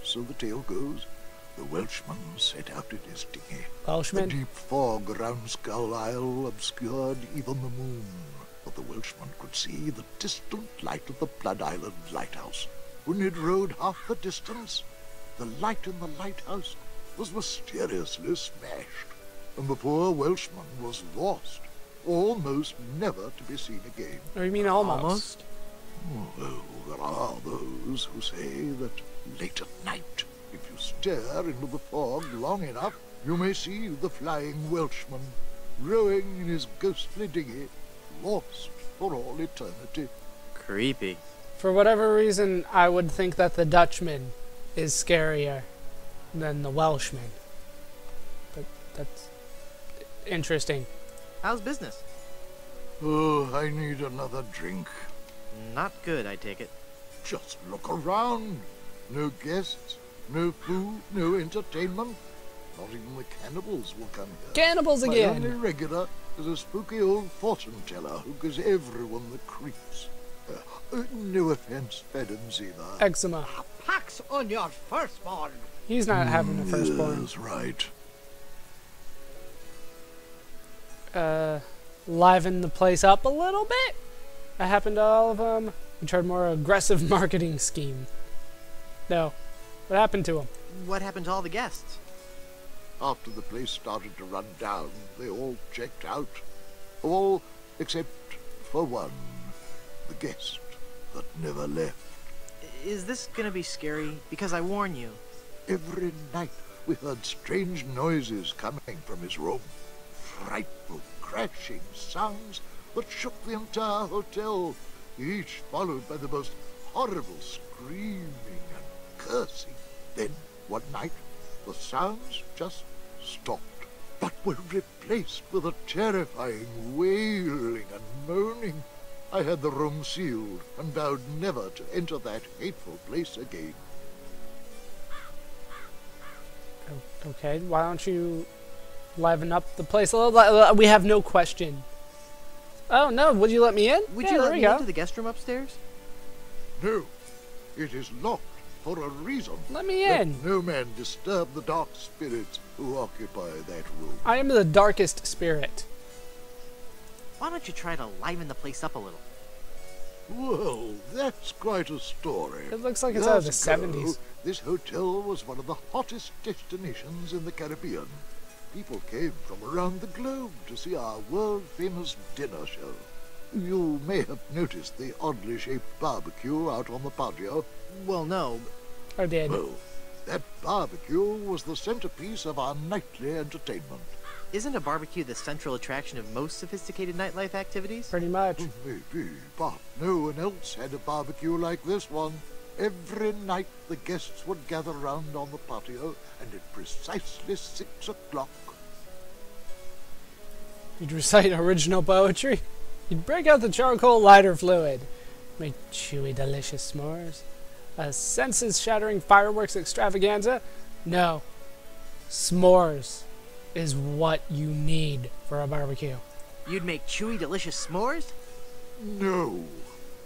so the tale goes, the Welshman set out in his dinghy. Welshman? The deep fog around Skull Isle obscured even the moon, but the Welshman could see the distant light of the Blood Island lighthouse. When he'd rowed half the distance, the light in the lighthouse was mysteriously smashed, and the poor Welshman was lost, almost never to be seen again. Or you mean almost? Well, there are those who say that late at night, if you stare into the fog long enough, you may see the flying Welshman rowing in his ghostly dinghy, lost for all eternity. Creepy. For whatever reason, I would think that the Dutchman is scarier than the Welshman. But that's interesting. How's business? Oh, I need another drink. Not good, I take it. Just look around. No guests, no food, no entertainment. Not even the cannibals will come here. Cannibals My again! only regular is a spooky old fortune teller who gives everyone the creeps. No offense, Fedens either. Eczema. A pax on your firstborn. He's not having a firstborn. That's right. Liven the place up a little bit. That happened to all of them. We tried more aggressive marketing scheme. No. What happened to them? What happened to all the guests? After the place started to run down, they all checked out. All except for one. The guest that never left. Is this gonna be scary? Because I warn you. Every night we heard strange noises coming from his room. Frightful crashing sounds that shook the entire hotel, each followed by the most horrible screaming and cursing. Then, one night, the sounds just stopped, but were replaced with a terrifying wailing and moaning. I had the room sealed and vowed never to enter that hateful place again. Okay, why don't you liven up the place a little? We have no question. Oh no, would you let me in? Would Yeah, you there let we me go. into the guest room upstairs? No, it is locked for a reason. Let me Let in. no man disturb the dark spirits who occupy that room. I am the darkest spirit. Why don't you try to liven the place up a little? Well, that's quite a story. It looks like it's out of the Years ago, 70s. This hotel was one of the hottest destinations in the Caribbean. People came from around the globe to see our world-famous dinner show. You may have noticed the oddly shaped barbecue out on the patio. Well, no. I did. Well, that barbecue was the centerpiece of our nightly entertainment. Isn't a barbecue the central attraction of most sophisticated nightlife activities? Pretty much. Maybe, but no one else had a barbecue like this one. Every night the guests would gather round on the patio, and at precisely 6 o'clock... You'd recite original poetry. You'd break out the charcoal lighter fluid. Make chewy, delicious s'mores. A senses-shattering fireworks extravaganza? No. S'mores is what you need for a barbecue. You'd make chewy, delicious s'mores? No.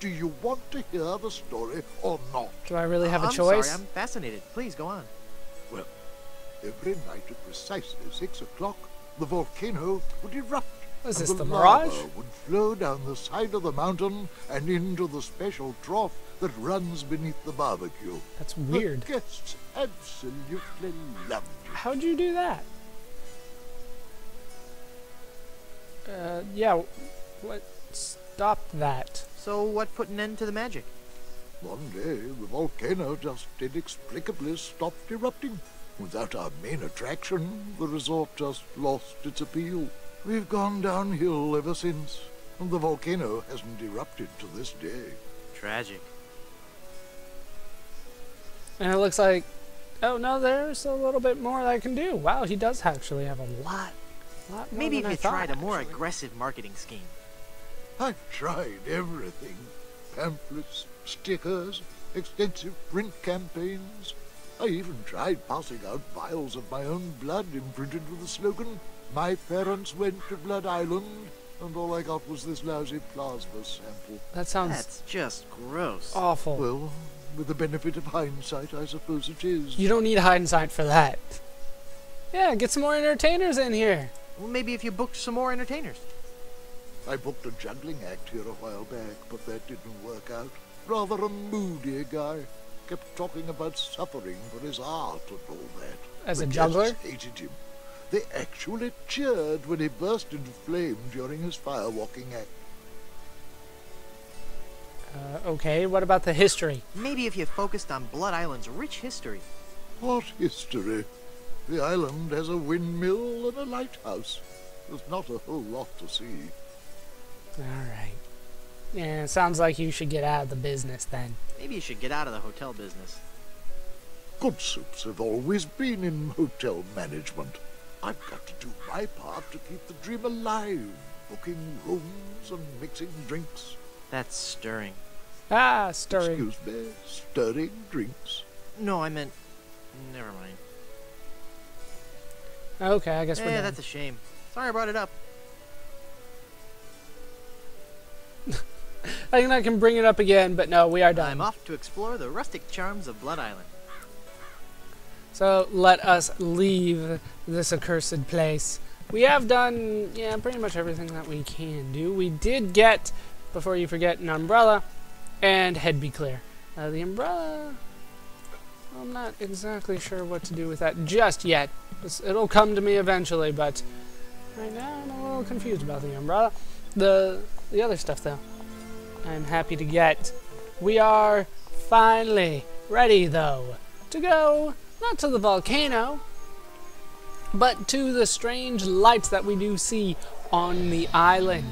Do you want to hear the story or not? Do I really have a I'm choice? sorry, I'm fascinated. Please, go on. Well, every night at precisely 6 o'clock, the volcano would erupt. Was and this the lava mirage? would flow down the side of the mountain and into the special trough that runs beneath the barbecue. That's weird. The guests absolutely loved it. How'd you do that? Yeah, what stopped that? So what put an end to the magic? One day, the volcano just inexplicably stopped erupting. Without our main attraction, the resort just lost its appeal. We've gone downhill ever since, and the volcano hasn't erupted to this day. Tragic. And it looks like, oh no, there's a little bit more that I can do. Wow, he does actually have a lot more Maybe than if I you thought, tried a more actually. aggressive marketing scheme. I've tried everything. Pamphlets, stickers, extensive print campaigns. I even tried passing out vials of my own blood imprinted with the slogan, "My parents went to Blood Island," and all I got was this lousy plasma sample. That sounds That's just gross. awful. Well, With the benefit of hindsight, I suppose it is. You don't need hindsight for that. Yeah, get some more entertainers in here. Well, maybe if you booked some more entertainers. I booked a juggling act here a while back, but that didn't work out. Rather a moody guy. Kept talking about suffering for his art and all that. As a The juggler? guests hated him. They actually cheered when he burst into flame during his firewalking act. Okay, what about the history? Maybe if you focused on Blood Island's rich history. What history? The island has a windmill and a lighthouse. There's not a whole lot to see. Alright. Yeah, sounds like you should get out of the business then. Maybe you should get out of the hotel business. Goodsoups have always been in hotel management. I've got to do my part to keep the dream alive, booking rooms and mixing drinks. That's stirring. Ah, stirring. Excuse me, stirring drinks. No, I meant... Never mind. Okay, I guess we're done. That's a shame. Sorry I brought it up. I think I can bring it up again, but no, we are done. I'm off to explore the rustic charms of Blood Island. So let us leave this accursed place. We have done, yeah, pretty much everything that we can do. We did get, before you forget, an umbrella and head be clear. The umbrella, I'm not exactly sure what to do with that just yet. It'll come to me eventually, but right now I'm a little confused about the umbrella. The other stuff, though, I'm happy to get. We are finally ready, though, to go not to the volcano, but to the strange lights that we do see on the island.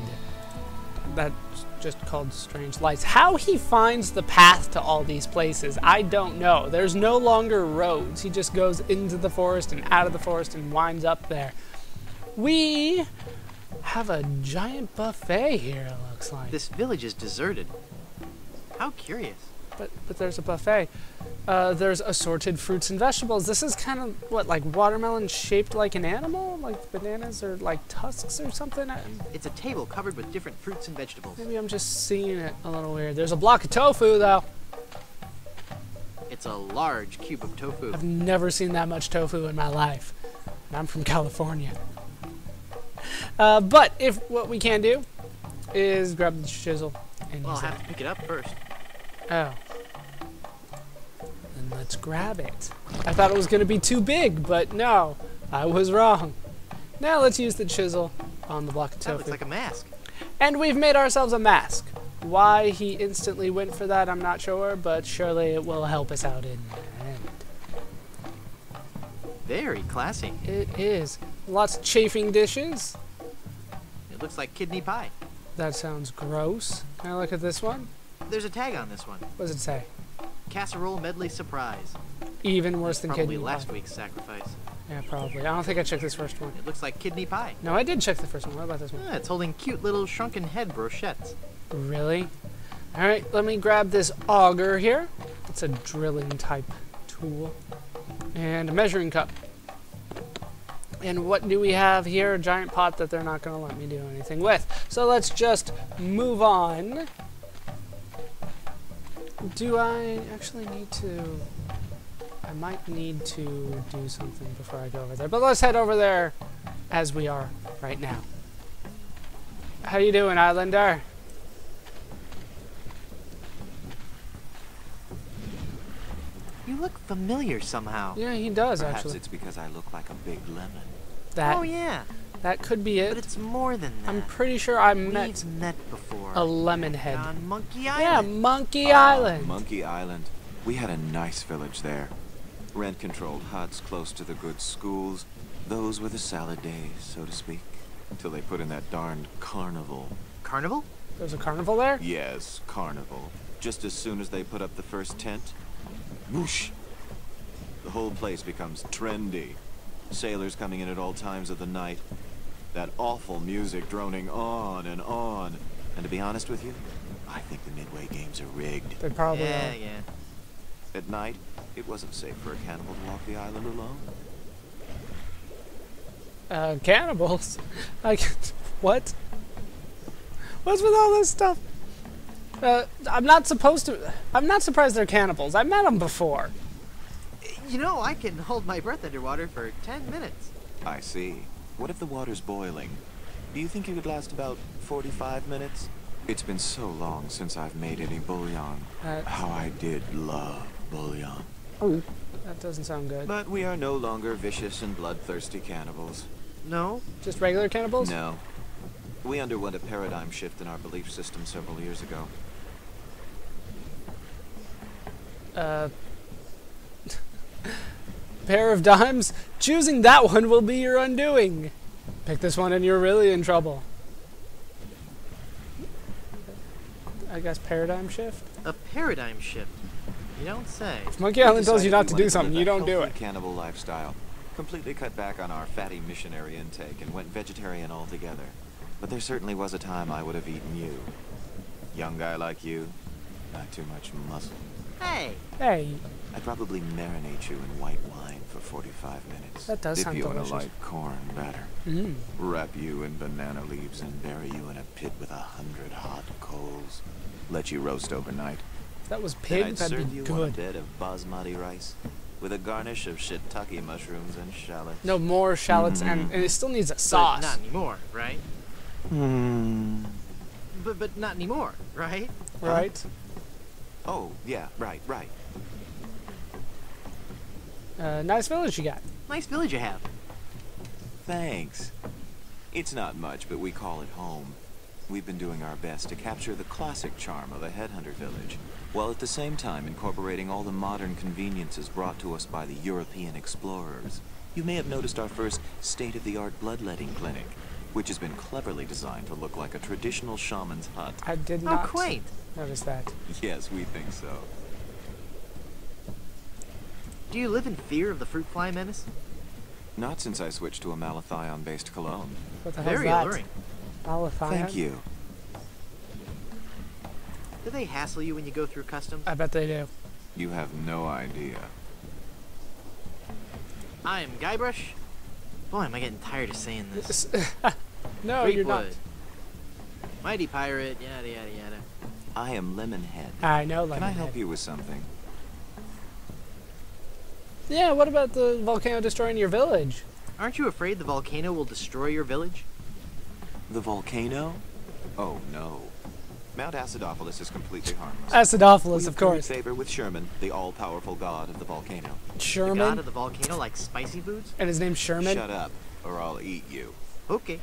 That's just called strange lights. How he finds the path to all these places, I don't know. There's no longer roads. He just goes into the forest and out of the forest and winds up there. We have a giant buffet here, it looks like. This village is deserted. How curious. But there's a buffet. There's assorted fruits and vegetables. This is kind of, what, like watermelon shaped like an animal? Like bananas or like tusks or something? It's a table covered with different fruits and vegetables. Maybe I'm just seeing it a little weird. There's a block of tofu, though. It's a large cube of tofu. I've never seen that much tofu in my life. And I'm from California. But if what we can do is grab the chisel and Well, I'll use have it. to pick it up first. Oh. Then let's grab it. I thought it was going to be too big, but no, I was wrong. Now let's use the chisel on the block of That tofu. looks like a mask. And we've made ourselves a mask. Why he instantly went for that, I'm not sure, but surely it will help us out in the end. Very classy. It is. Lots of chafing dishes. It looks like kidney pie. That sounds gross. Can I look at this one? There's a tag on this one. What does it say? Casserole medley surprise. Even worse than Probably kidney last pie. week's sacrifice. Yeah, probably. I don't think I checked this first one. It looks like kidney pie. No, I did check the first one. What about this one? It's holding cute little shrunken head brochettes. Really? Alright, let me grab this auger here. It's a drilling type tool. And a measuring cup. And what do we have here? A giant pot that they're not going to let me do anything with. So let's just move on. Do I actually need to... I might need to do something before I go over there. But let's head over there as we are right now. How you doing, Islander? You look familiar somehow. Yeah, he does, Perhaps actually. it's because I look like a big lemon. That, Oh yeah, that could be it. but it's more than that. I'm pretty sure I met We've met before. a lemon head. On Monkey Yeah, Island. Monkey Island. Monkey Island. We had a nice village there. Rent-controlled huts close to the good schools. Those were the salad days, so to speak. Until they put in that darned carnival. Carnival? There's a carnival there? Yes, carnival. Just as soon as they put up the first tent, whoosh! The whole place becomes trendy. Sailors coming in at all times of the night. That awful music droning on and on. And to be honest with you, I think the Midway games are rigged. They probably Yeah, are. yeah. At night, it wasn't safe for a cannibal to walk the island alone. Cannibals? Like, what? What's with all this stuff? I'm not surprised they're cannibals. I've met them before. You know, I can hold my breath underwater for 10 minutes. I see. What if the water's boiling? Do you think it would last about 45 minutes? It's been so long since I've made any bouillon. How I did love bouillon. Oh, that doesn't sound good. But we are no longer vicious and bloodthirsty cannibals. No? Just regular cannibals? No. We underwent a paradigm shift in our belief system several years ago. Pair of dimes? Choosing that one will be your undoing. Pick this one and you're really in trouble. I guess paradigm shift? A paradigm shift. You don't say. If Monkey Island tells you Decided not to we do wanted something, live you a don't do healthy it. Cannibal lifestyle. Completely cut back on our fatty missionary intake and went vegetarian altogether. But there certainly was a time I would have eaten you. Young guy like you, not too much muscle. Hey! Hey, I'd probably marinate you in white wine for 45 minutes. That does Dip sound you delicious. in a light corn batter. Wrap you in banana leaves and bury you in a pit with 100 hot coals. Let you roast overnight. if that was Then pig, I'd that'd serve be you on a good. bed of basmati rice with a garnish of shiitake mushrooms and shallots. No more shallots, and it still needs a But sauce. not anymore, right? Hmm. But not anymore, right? Right? Oh, yeah, right. Nice village you got. Nice village you have. Thanks. It's not much, but we call it home. We've been doing our best to capture the classic charm of a headhunter village, while at the same time incorporating all the modern conveniences brought to us by the European explorers. You may have noticed our first state-of-the-art bloodletting clinic, which has been cleverly designed to look like a traditional shaman's hut. I did How not quaint. notice that. Yes, we think so. Do you live in fear of the fruit fly menace? Not since I switched to a malathion-based cologne. What the hell's Very that? alluring. Malathion? Thank you. Do they hassle you when you go through customs? I bet they do. You have no idea. I am Guybrush. Boy, am I getting tired of saying this. No, you're not. Creepwood. Mighty pirate, yada yada yada. I am Lemonhead. I know, Can I help Lemonhead. you with something? Yeah, what about the volcano destroying your village? Aren't you afraid the volcano will destroy your village? The volcano? Oh, no. Mount Acidophilus is completely harmless. Acidophilus, We of have curry course. favor with Sherman, the all-powerful god of the volcano. The god Sherman? of the volcano like spicy foods? And his name's Sherman? Shut up, or I'll eat you. Okay.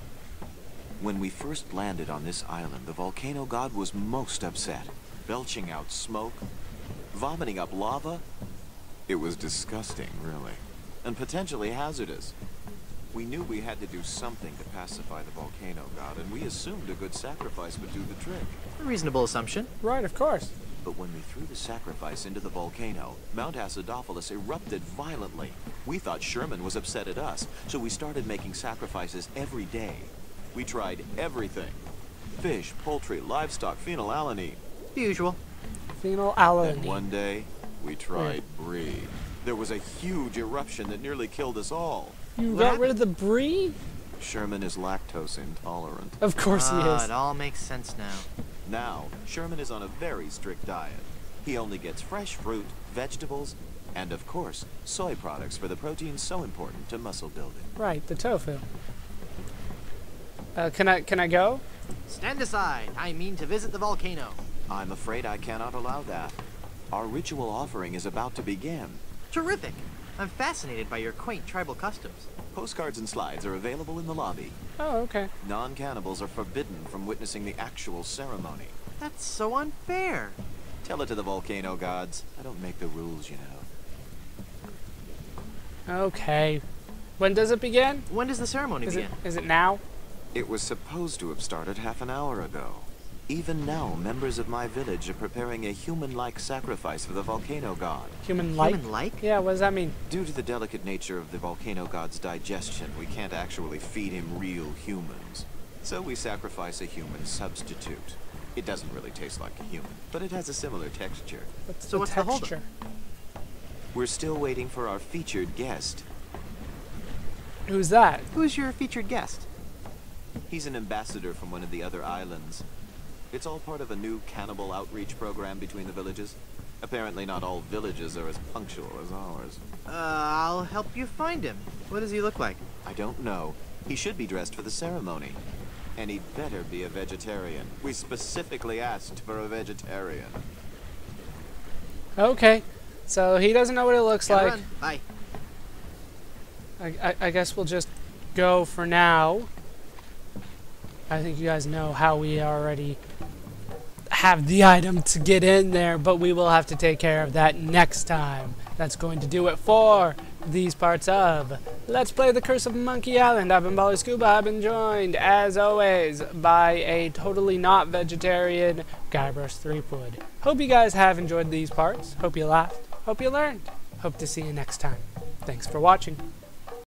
When we first landed on this island, the volcano god was most upset, belching out smoke, vomiting up lava. It was disgusting, really, and potentially hazardous. We knew we had to do something to pacify the volcano god, and we assumed a good sacrifice would do the trick. A reasonable assumption. Right, of course. But when we threw the sacrifice into the volcano, Mount Acidophilus erupted violently. We thought Sherman was upset at us, so we started making sacrifices every day. We tried everything. Fish, poultry, livestock, phenylalanine. The usual. Then Phenylalanine. one day, we tried brie. There was a huge eruption that nearly killed us all. You What got happened? rid of the brie? Sherman is lactose intolerant. Of course he Ah, is. it all makes sense now. Now, Sherman is on a very strict diet. He only gets fresh fruit, vegetables, and of course, soy products for the protein so important to muscle building. Right, the tofu. Can I go? Stand aside. I mean to visit the volcano. I'm afraid I cannot allow that. Our ritual offering is about to begin. Terrific. I'm fascinated by your quaint tribal customs. Postcards and slides are available in the lobby. Oh, okay. Non-cannibals are forbidden from witnessing the actual ceremony. That's so unfair. Tell it to the volcano gods. I don't make the rules, you know. Okay. When does it begin? When does the ceremony begin? Is it now? It was supposed to have started half an hour ago. Even now, members of my village are preparing a human-like sacrifice for the volcano god. Human-like? Human-like? Yeah, what does that mean? Due to the delicate nature of the volcano god's digestion, we can't actually feed him real humans. So we sacrifice a human substitute. It doesn't really taste like a human, but it has a similar texture. What's So the what's the holdup? texture? We're still waiting for our featured guest. Who's that? Who's your featured guest? He's an ambassador from one of the other islands. It's all part of a new cannibal outreach program between the villages. Apparently not all villages are as punctual as ours. I'll help you find him. What does he look like? I don't know. He should be dressed for the ceremony. And he'd better be a vegetarian. We specifically asked for a vegetarian. Okay, so he doesn't know what it looks Gotta like. run. Bye. I guess we'll just go for now. I think you guys know how we already have the item to get in there, but we will have to take care of that next time. That's going to do it for these parts of Let's Play The Curse of Monkey Island. I've been Baller Scuba. I've been joined, as always, by a totally not vegetarian Guybrush Threepwood. Hope you guys have enjoyed these parts. Hope you laughed. Hope you learned. Hope to see you next time. Thanks for watching.